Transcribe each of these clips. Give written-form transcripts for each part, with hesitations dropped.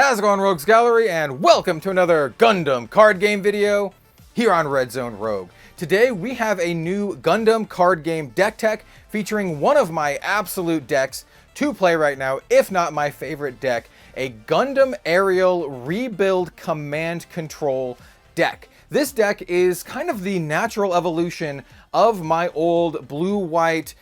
How's it going, Rogues Gallery, and welcome to another Gundam card game video here on Red Zone Rogue. Today we have a new Gundam card game deck tech featuring one of my absolute decks to play right now, if not my favorite deck, a Gundam Aerial Rebuild Command Control deck. This deck is kind of the natural evolution of my old blue-white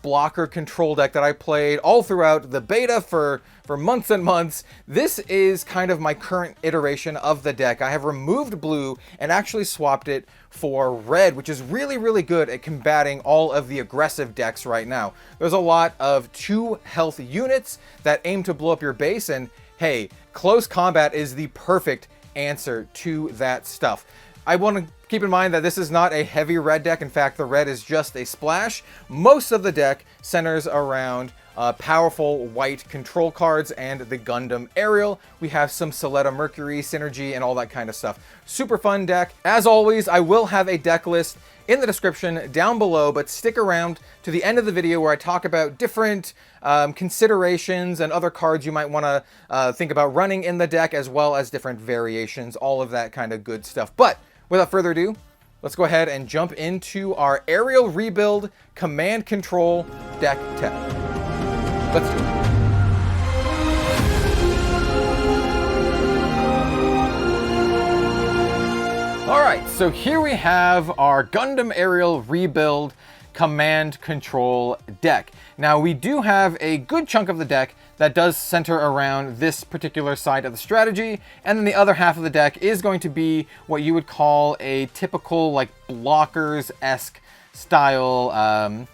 blocker control deck that I played all throughout the beta for months and months. This is kind of my current iteration of the deck. I have removed blue and actually swapped it for red, which is really, really good at combating all of the aggressive decks right now. There's a lot of 2 health units that aim to blow up your base, and hey, close combat is the perfect answer to that stuff. I want to keep in mind that this is not a heavy red deck. In fact, the red is just a splash. Most of the deck centers around powerful white control cards and the Gundam Aerial. We have some SULETTA MERCURY synergy and all that kind of stuff. Super fun deck. As always, I will have a deck list in the description down below, but stick around to the end of the video where I talk about different considerations and other cards you might want to think about running in the deck, as well as different variations, all of that kind of good stuff. But without further ado, let's go ahead and jump into our Aerial Rebuild Command Control deck tech. Let's do it. Alright, so here we have our Gundam Aerial Rebuild Command Control deck. Now, we do have a good chunk of the deck that does center around this particular side of the strategy, and then the other half of the deck is going to be what you would call a typical, like, blockers-esque style,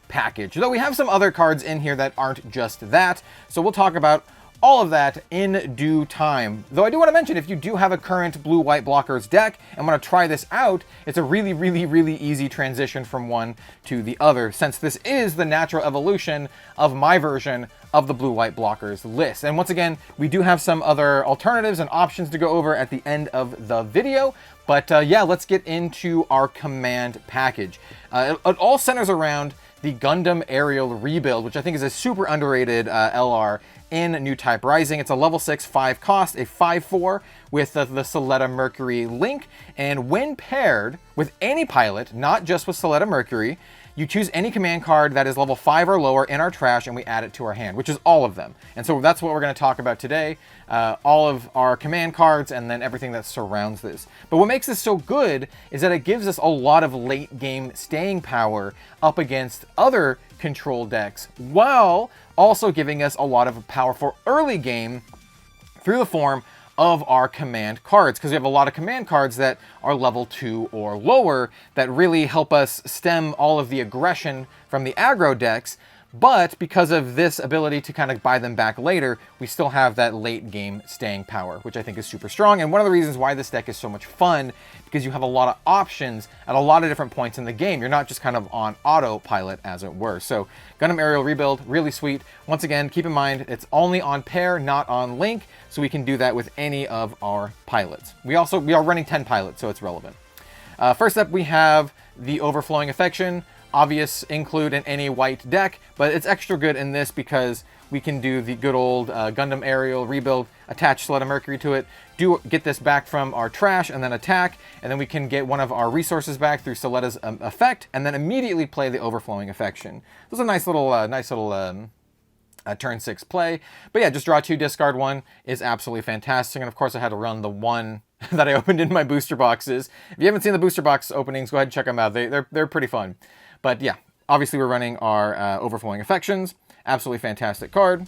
package. Though we have some other cards in here that aren't just that, so we'll talk about all of that in due time. Though I do want to mention, if you do have a current blue-white blockers deck and want to try this out, it's a really, really, really easy transition from one to the other, since this is the natural evolution of my version of the blue-white blockers list. And once again, we do have some other alternatives and options to go over at the end of the video. But yeah, let's get into our command package. It all centers around the Gundam Aerial Rebuild, which I think is a super underrated LR in New Type Rising. It's a level 6, 5 cost, a 5/4 with the SULETTA MERCURY link. And when paired with any pilot, not just with SULETTA MERCURY, you choose any command card that is level 5 or lower in our trash, and we add it to our hand, which is all of them. And so that's what we're going to talk about today. All of our command cards and then everything that surrounds this. But what makes this so good is that it gives us a lot of late game staying power up against other control decks, while also giving us a lot of powerful early game through the form of our command cards, because we have a lot of command cards that are level 2 or lower that really help us stem all of the aggression from the aggro decks. But because of this ability to kind of buy them back later, we still have that late game staying power, which I think is super strong. And one of the reasons why this deck is so much fun, because you have a lot of options at a lot of different points in the game. You're not just kind of on autopilot, as it were. So Gundam Aerial Rebuild, really sweet. Once again, keep in mind, it's only on pair, not on link, so we can do that with any of our pilots. We are running 10 pilots, so it's relevant. First up, we have the Overflowing Affection. Obvious include in any white deck, but it's extra good in this because we can do the good old Gundam Aerial Rebuild, attach SULETTA MERCURY to it, get this back from our trash, and then attack, and then we can get one of our resources back through SULETTA's effect, and then immediately play the Overflowing Affection. This is a nice little turn 6 play. But yeah, just draw 2, discard 1 is absolutely fantastic. And of course I had to run the one that I opened in my booster boxes. If you haven't seen the booster box openings, go ahead and check them out. They're pretty fun. But yeah, obviously we're running our Overflowing Affections. Absolutely fantastic card.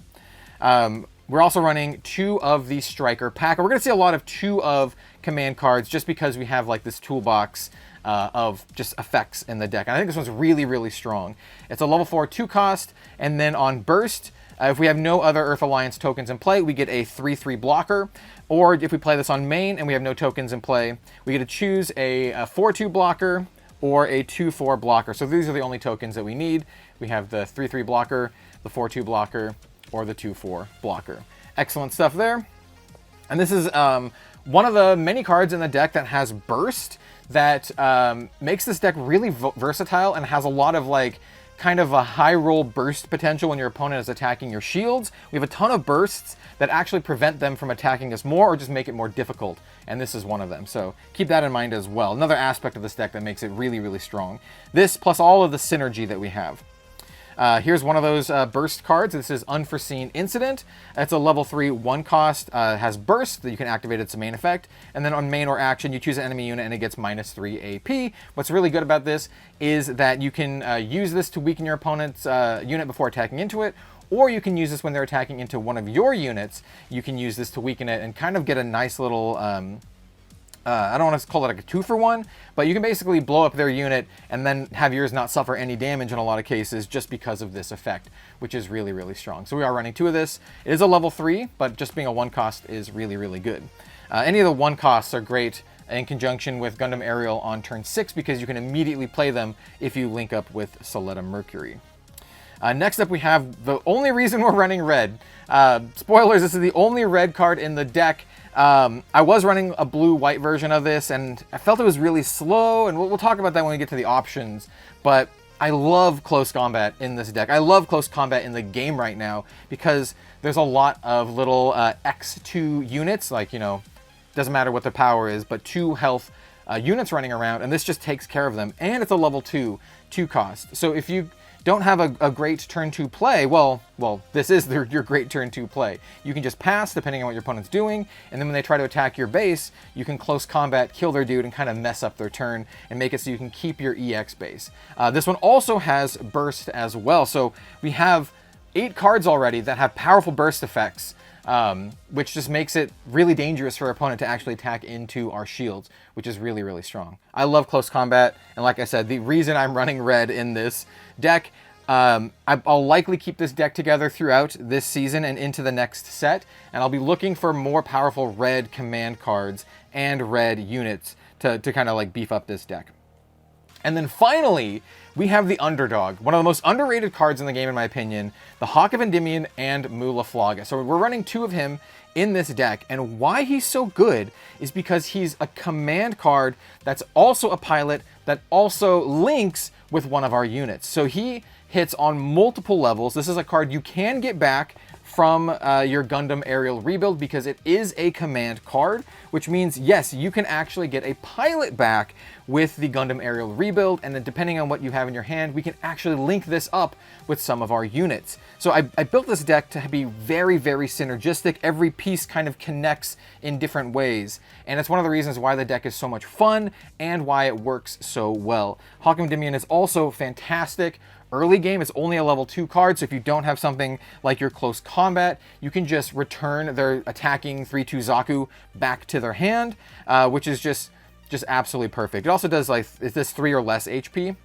We're also running 2 of the Striker pack. We're going to see a lot of 2 of command cards just because we have like this toolbox of just effects in the deck. And I think this one's really, really strong. It's a level 4 2 cost, and then on burst, if we have no other Earth Alliance tokens in play, we get a 3/3 blocker. Or if we play this on main and we have no tokens in play, we get to choose a 4/2 blocker or a 2/4 blocker. So these are the only tokens that we need. We have the 3/3 blocker, the 4/2 blocker, or the 2/4 blocker. Excellent stuff there. And this is one of the many cards in the deck that has burst that makes this deck really versatile and has a lot of like kind of a high roll burst potential when your opponent is attacking your shields. We have a ton of bursts that actually prevent them from attacking us more or just make it more difficult, and this is one of them. So keep that in mind as well. Another aspect of this deck that makes it really, really strong. This plus all of the synergy that we have. Here's one of those burst cards. This is Unforeseen Incident. It's a level 3 1 cost, has burst that you can activate its main effect, and then on main or action you choose an enemy unit and it gets -3 AP. What's really good about this is that you can use this to weaken your opponent's unit before attacking into it, or you can use this when they're attacking into one of your units. You can use this to weaken it and kind of get a nice little I don't want to call it like a 2-for-1, but you can basically blow up their unit and then have yours not suffer any damage in a lot of cases just because of this effect, which is really, really strong. So we are running 2 of this. It is a level 3, but just being a 1 cost is really, really good. Any of the 1 costs are great in conjunction with Gundam Aerial on turn 6 because you can immediately play them if you link up with SULETTA MERCURY. Next up we have the only reason we're running red. Spoilers, this is the only red card in the deck. I was running a blue-white version of this, and I felt it was really slow, and we'll talk about that when we get to the options, but I love close combat in this deck. I love close combat in the game right now, because there's a lot of little X2 units, like, you know, doesn't matter what their power is, but 2 health units running around, and this just takes care of them, and it's a level 2 cost. So if you don't have a great turn 2 play, well, this is your great turn 2 play. You can just pass depending on what your opponent's doing, and then when they try to attack your base, you can close combat, kill their dude, and kind of mess up their turn and make it so you can keep your EX base. This one also has burst as well, so we have 8 cards already that have powerful burst effects, which just makes it really dangerous for our opponent to actually attack into our shields, which is really, really strong. I love close combat, and like I said, the reason I'm running red in this deck, I'll likely keep this deck together throughout this season and into the next set, and I'll be looking for more powerful red command cards and red units to kind of like beef up this deck. And then finally, we have the underdog, one of the most underrated cards in the game in my opinion, the Hawk of Endymion and Mulaflaga. So we're running 2 of him in this deck, and why he's so good is because he's a command card that's also a pilot that also links with one of our units. So he hits on multiple levels. This is a card you can get back from your Gundam Aerial rebuild because it is a command card, which means, yes, you can actually get a pilot back with the Gundam Aerial rebuild, and then depending on what you have in your hand, we can actually link this up with some of our units. So I built this deck to be very, very synergistic. Every piece kind of connects in different ways, and it's one of the reasons why the deck is so much fun and why it works so well. Hawk of Endymion is also fantastic. Early game, it's only a level 2 card, so if you don't have something like your close combat, you can just return their attacking 3/2 Zaku back to their hand, which is just absolutely perfect. It also does, like, is this 3 or less HP?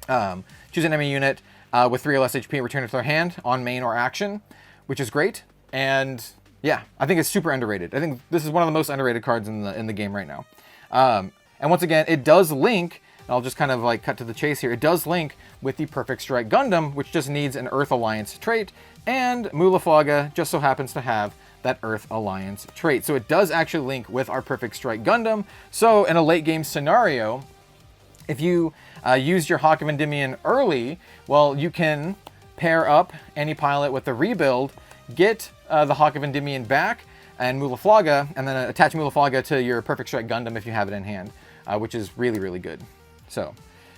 Choose an enemy unit with 3 or less HP and return it to their hand on main or action, which is great. And yeah, I think it's super underrated. I think this is one of the most underrated cards in the game right now. And once again, it does link. I'll just kind of like cut to the chase here. It does link with the Perfect Strike Gundam, which just needs an Earth Alliance trait, and Mulaflaga just so happens to have that Earth Alliance trait. So it does actually link with our Perfect Strike Gundam. So in a late game scenario, if you use your Hawk of Endymion early, well, you can pair up any pilot with the rebuild, get the Hawk of Endymion back, and Mulaflaga, and then attach Mulaflaga to your Perfect Strike Gundam if you have it in hand, which is really, really good. So,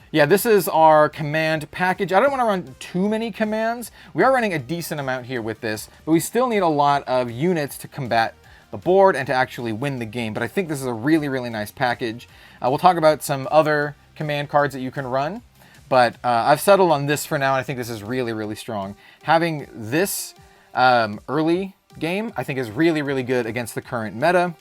yeah, this is our command package. I don't want to run too many commands. We are running a decent amount here with this, but we still need a lot of units to combat the board and to actually win the game. But I think this is a really, really nice package. We'll talk about some other command cards that you can run, but I've settled on this for now, and I think this is really, really strong. Having this early game, I think, is really, really good against the current meta.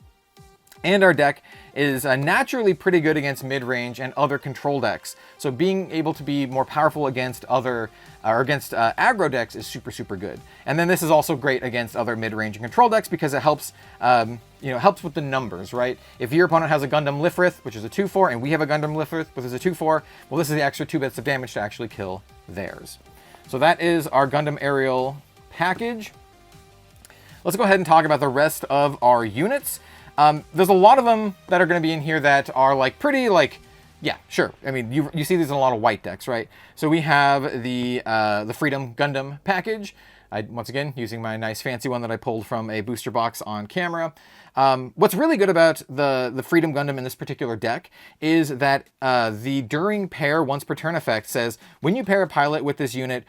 And our deck is naturally pretty good against mid-range and other control decks. So being able to be more powerful against other, or against aggro decks is super, super good. And then this is also great against other mid-range and control decks because it helps, helps with the numbers, right? If your opponent has a Gundam Lifrith, which is a 2/4, and we have a Gundam Lifrith, which is a 2/4, well, this is the extra 2 bits of damage to actually kill theirs. So that is our Gundam Aerial package. Let's go ahead and talk about the rest of our units. There's a lot of them that are going to be in here that are like pretty like Yeah, sure. I mean, you see these in a lot of white decks, right? So we have the Freedom Gundam package. Once again, using my nice fancy one that I pulled from a booster box on camera. What's really good about the Freedom Gundam in this particular deck is that the During Pair Once Per Turn effect says, when you pair a pilot with this unit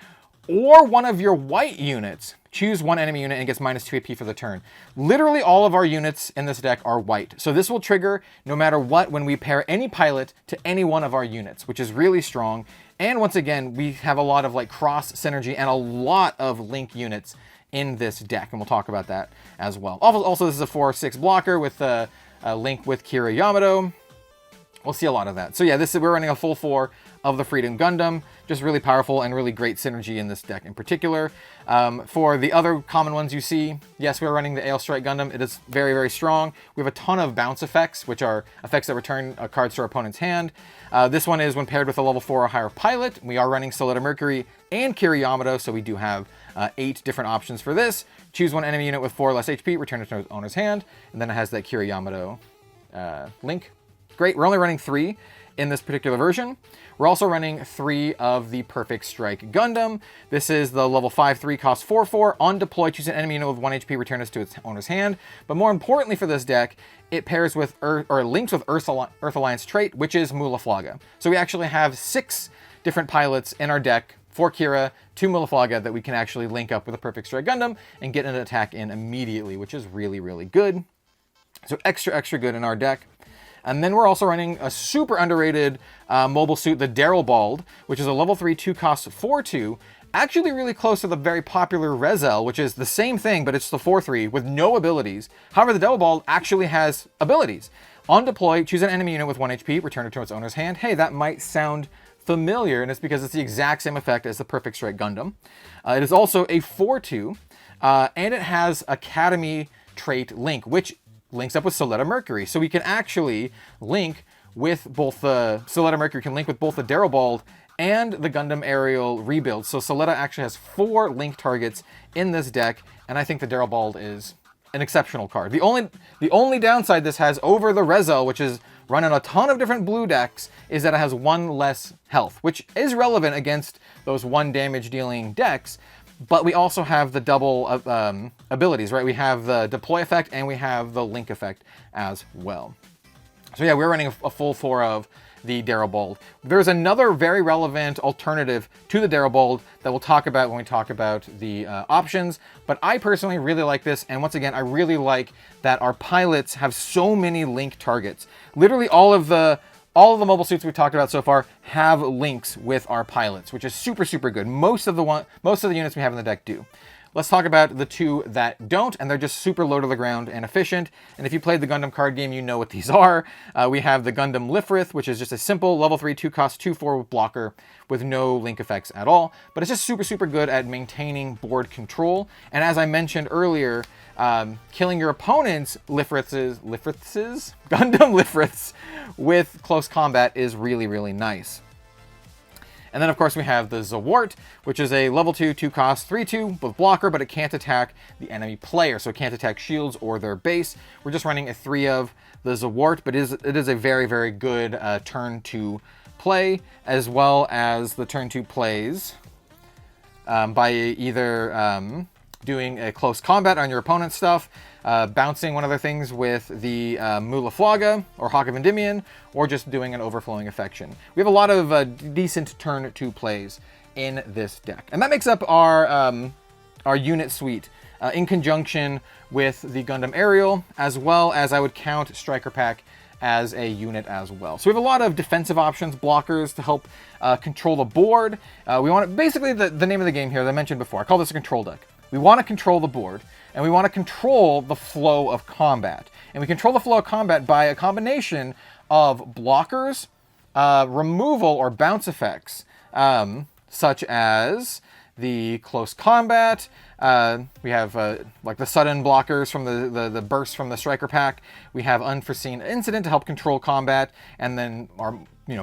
or one of your white units, choose one enemy unit and gets -2 AP for the turn. Literally all of our units in this deck are white. So this will trigger no matter what when we pair any pilot to any one of our units, which is really strong. And once again, we have a lot of like cross synergy and a lot of link units in this deck, and we'll talk about that as well. Also, this is a 4/6 blocker with a link with Kira Yamato. We'll see a lot of that. So yeah, we're running a full 4 of the Freedom Gundam. Just really powerful and really great synergy in this deck in particular. For the other common ones you see, yes, we're running the Ale Strike Gundam. It is very, very strong. We have a ton of bounce effects, which are effects that return cards to our opponent's hand. This one is when paired with a level 4 or higher pilot. We are running SULETTA MERCURY and Kira Yamato, so we do have 8 different options for this. Choose one enemy unit with 4 less HP, return it to its owner's hand, and then it has that Kira Yamato link. Great, we're only running 3 in this particular version. We're also running 3 of the Perfect Strike Gundam. This is the level 5/3, cost 4/4. On deploy, choose an enemy unit with 1 HP, return it to its owner's hand. But more importantly for this deck, it pairs with links with Earth Alliance trait, which is Mulaflaga. So we actually have 6 different pilots in our deck for Kira to Mulaflaga that we can actually link up with a Perfect Strike Gundam and get an attack in immediately, which is really, really good. So extra good in our deck. And then we're also running a super underrated mobile suit, the Daryl Bald, which is a level 3, 2 cost 4/2. Actually really close to the very popular Rezel, which is the same thing, but it's the 4/3 with no abilities. However, the Daryl Bald actually has abilities. On deploy, choose an enemy unit with 1 HP, return it to its owner's hand. Hey, that might sound familiar, and it's because it's the exact same effect as the Perfect Strike Gundam. It is also a 4/2, and it has Academy trait link, which links up with SULETTA MERCURY. So we can actually link with both the SULETTA MERCURY can link with both the Daryl Bald and the Gundam Aerial rebuild. So SULETTA actually has 4 link targets in this deck, and I think the Daryl Bald is an exceptional card. The only downside this has over the Rezel, which is run in a ton of different blue decks, is that it has 1 less health, which is relevant against those 1 damage dealing decks. But we also have the double abilities, right? We have the deploy effect and we have the link effect as well. So yeah, we're running a full 4 of the Daryl Bald. There's another very relevant alternative to the Daryl Bald that we'll talk about when we talk about the options. But I personally really like this. And once again, I really like that our pilots have so many link targets. Literally all of the mobile suits we've talked about so far have links with our pilots, which is super good. Most of the units we have in the deck do. Let's talk about the 2 that don't, and they're just super low to the ground and efficient. And if you played the Gundam card game, you know what these are. We have the Gundam Lifrith, which is just a simple level 3, 2 cost 2/4 blocker with no link effects at all. But it's just super good at maintaining board control. And as I mentioned earlier, killing your opponent's Gundam Lifriths with close combat is really nice. And then, of course, we have the Zawart, which is a level 2, 2 cost 3/2 with blocker, but it can't attack the enemy player, so it can't attack shields or their base. We're just running a 3 of the Zawart, but it is a very good turn to play, as well as the turn 2 plays by either doing a close combat on your opponent's stuff, bouncing one of their things with the Mulaflaga or Hawk of Endymion, or just doing an overflowing affection. We have a lot of decent turn 2 plays in this deck. And that makes up our unit suite in conjunction with the Gundam Aerial, as well as I would count Striker Pack as a unit as well. So we have a lot of defensive options, blockers to help control the board. We want basically the name of the game here, as I mentioned before, I call this a control deck. We want to control the board, and we want to control the flow of combat. And we control the flow of combat by a combination of blockers, removal or bounce effects, such as the close combat. We have like the sudden blockers from the burst from the Striker Pack. We have unforeseen incident to help control combat, and then our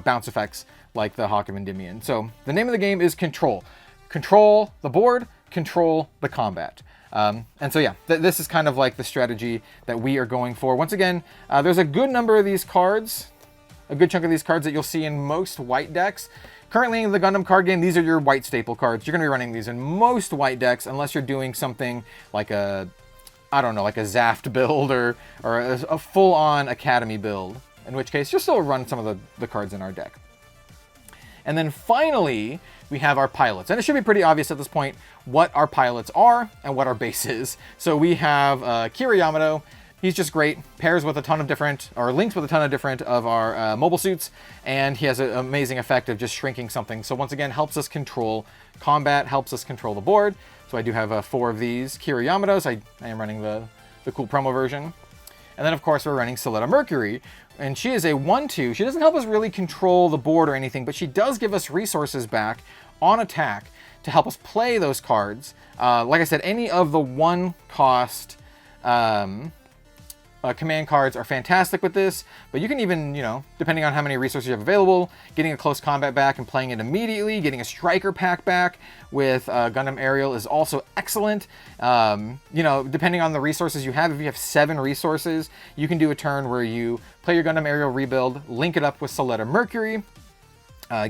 bounce effects like the Hawk of Endymion. So the name of the game is control. Control the board, control the combat. And so yeah, this is kind of like the strategy that we are going for. Once again, there's a good number of these cards a good chunk of these cards that you'll see in most white decks. Currently in the Gundam card game, these are your white staple cards. You're going to be running these in most white decks unless you're doing something like a, I don't know, like a Zaft build or a full-on Academy build, in which case you'll still run some of the cards in our deck. And then finally, we have our pilots. And it should be pretty obvious at this point what our pilots are and what our base is. So we have Kira Yamato. He's just great. Pairs with a ton of different, or links with a ton of different of our mobile suits. And he has an amazing effect of just shrinking something. So once again, helps us control combat, helps us control the board. So I do have 4 of these Kira Yamatos. I am running the cool promo version. And then, of course, we're running SULETTA MERCURY, and she is a 1/2. She doesn't help us really control the board or anything, but she does give us resources back on attack to help us play those cards. Like I said, any of the 1-cost command cards are fantastic with this, but you can even, you know, depending on how many resources you have available, getting a close combat back and playing it immediately, getting a striker pack back with Gundam Aerial is also excellent. You know, depending on the resources you have, if you have 7 resources, you can do a turn where you play your Gundam Aerial rebuild, link it up with SULETTA MERCURY,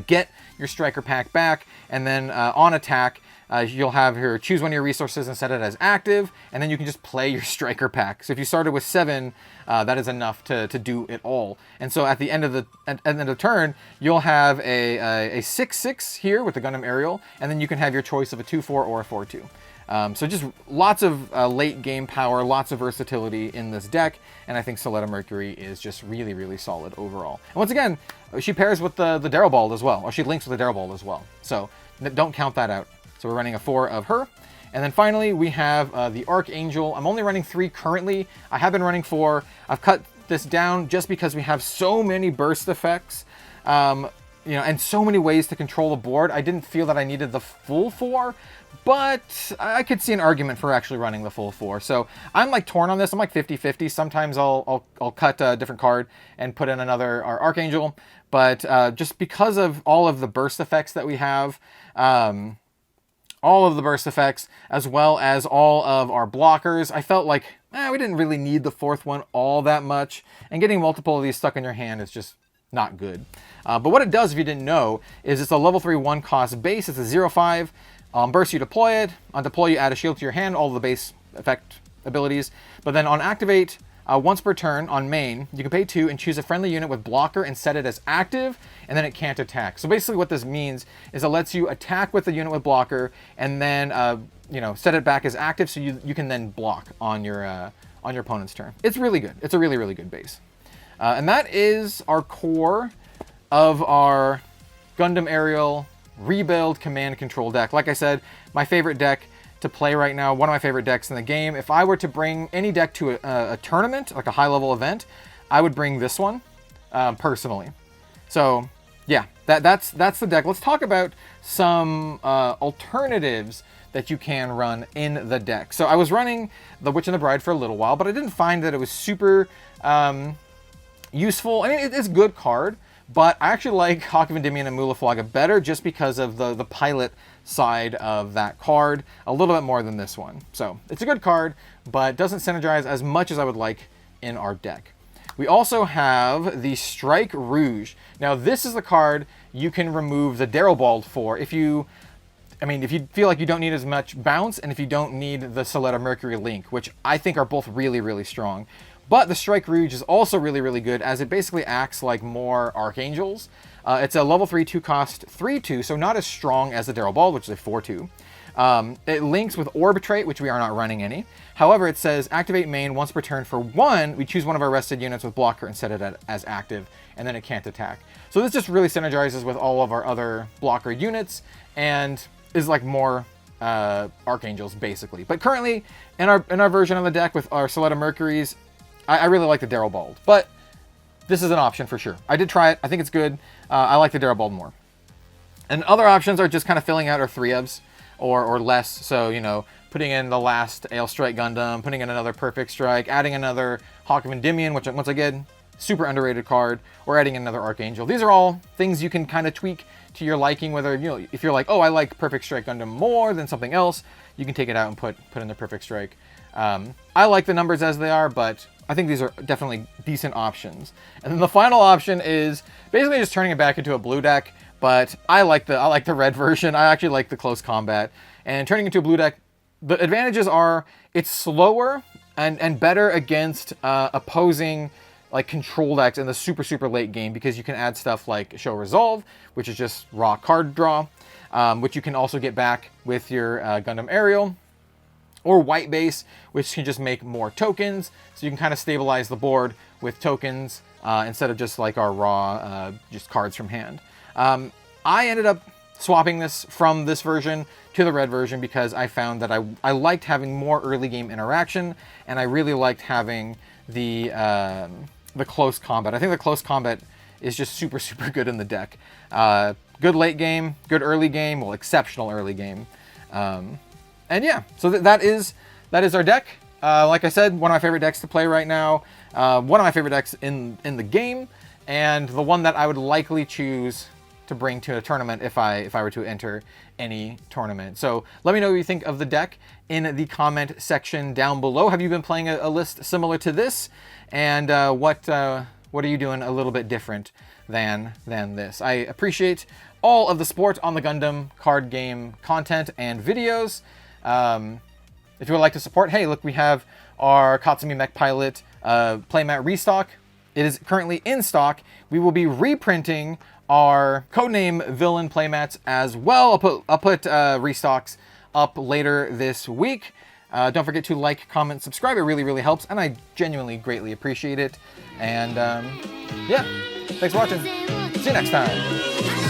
get your striker pack back, and then on attack, you'll have here, choose one of your resources and set it as active, and then you can just play your striker pack. So if you started with 7, that is enough to do it all. And so at the end of the turn, you'll have a 6/6 here with the Gundam Aerial, and then you can have your choice of a 2/4 or a 4/2. So just lots of late game power, lots of versatility in this deck, and I think SULETTA MERCURY is just really, really solid overall. And once again, she pairs with the Darrowbald as well, or she links with the Darrowbald as well. So don't count that out. So we're running a 4 of her. And then finally, we have the Archangel. I'm only running 3 currently. I have been running 4. I've cut this down just because we have so many burst effects, you know, and so many ways to control the board. I didn't feel that I needed the full 4, but I could see an argument for actually running the full 4. So I'm like torn on this. I'm like 50-50. Sometimes I'll cut a different card and put in another Archangel. But just because of all of the burst effects that we have, all of the burst effects, as well as all of our blockers, I felt like we didn't really need the 4th one all that much. And getting multiple of these stuck in your hand is just not good. But what it does, if you didn't know, is it's a level 3 1-cost base. It's a 0/5. On burst, you deploy it. On deploy, you add a shield to your hand, all of the base effect abilities. But then on activate, once per turn on main, you can pay 2 and choose a friendly unit with blocker and set it as active, and then it can't attack. So basically what this means is it lets you attack with the unit with blocker and then you know, set it back as active, so you can then block on your opponent's turn. It's really good. It's a really, really good base. And that is our core of our Gundam Aerial rebuild command control deck. Like I said, my favorite deck to play right now, one of my favorite decks in the game. If I were to bring any deck to a tournament, like a high-level event, I would bring this one, personally. So yeah, that's the deck. Let's talk about some alternatives that you can run in the deck. So I was running the Witch and the Bride for a little while, but I didn't find that it was super useful. I mean, it's a good card, but I actually like Hawk of Endymion and Mulaflaga better just because of the pilot side of that card a little bit more than this one. So it's a good card, but doesn't synergize as much as I would like in our deck. We also have the Strike Rouge. Now this is the card you can remove the Darrowbald for if you feel like you don't need as much bounce and if you don't need the SULETTA MERCURY link, which I think are both really, really strong. But the Strike Rouge is also really, really good as it basically acts like more Archangels. It's a level 3 2-cost 3/2, so not as strong as the Darrowbald, which is a 4/2. It links with Orbitrate, which we are not running any. However, it says activate main once per turn for 1. We choose one of our rested units with blocker and set it as active, and then it can't attack. So this just really synergizes with all of our other blocker units and is like more Archangels basically. But currently in our version of the deck with our SULETTA MERCURYs, I really like the Darrowbald, but this is an option for sure. I did try it. I think it's good. I like the Darrowbald more. And other options are just kind of filling out our 3-ofs or less. So, you know, putting in the last Ale Strike Gundam, putting in another Perfect Strike, adding another Hawk of Endymion, which once again, super underrated card, or adding another Archangel. These are all things you can kind of tweak to your liking, whether, you know, if you're like, oh, I like Perfect Strike Gundam more than something else, you can take it out and put in the Perfect Strike. I like the numbers as they are, but I think these are definitely decent options. And then the final option is basically just turning it back into a blue deck, but I like the red version. I actually like the close combat. And turning into a blue deck, the advantages are it's slower and better against opposing like control decks in the super late game, because you can add stuff like Show Resolve, which is just raw card draw, which you can also get back with your Gundam Aerial, or White Base, which can just make more tokens, so you can kind of stabilize the board with tokens instead of just like our raw just cards from hand. I ended up swapping this from this version to the red version because I found that I liked having more early game interaction, and I really liked having the close combat. I think the close combat is just super good in the deck. Good late game, good early game, well, exceptional early game. And yeah, so that is our deck. Like I said, one of my favorite decks to play right now. One of my favorite decks in the game, and the one that I would likely choose to bring to a tournament if I were to enter any tournament. So let me know what you think of the deck in the comment section down below. Have you been playing a list similar to this? And what are you doing a little bit different than this? I appreciate all of the support on the Gundam card game content and videos. If you would like to support, hey, look, we have our Katsumi Mech Pilot playmat restock. It is currently in stock. We will be reprinting our Codename Villain playmats as well. I'll put restocks up later this week. Don't forget to like, comment, subscribe. It really helps, and I genuinely greatly appreciate it. And yeah, thanks for watching. See you next time.